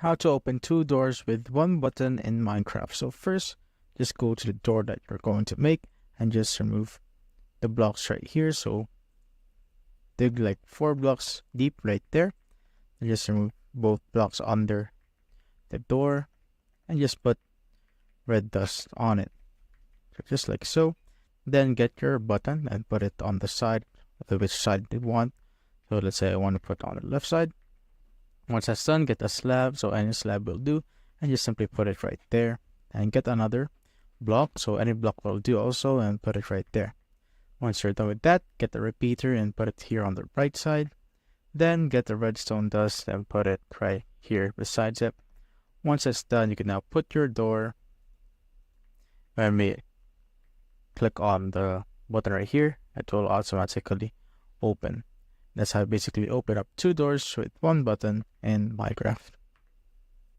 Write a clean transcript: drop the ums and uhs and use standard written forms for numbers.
how to open 2 doors with 1 button in Minecraft. So first, just go to the door that you're going to make and just remove the blocks right here. So dig like 4 blocks deep right there, and just remove both blocks under the door and just put red dust on it. So just like so. Then get your button and put it on the side of which side you want. So let's say I want to put on the left side. Once that's done, get a slab, so any slab will do, and just simply put it right there. And get another block, so any block will do also, and put it right there. Once you're done with that, get the repeater and put it here on the right side. Then get the redstone dust and put it right here besides it. Once it's done, you can now put your door, and me click on the button right here. It will automatically open. That's how I basically open up 2 doors with 1 button in Minecraft.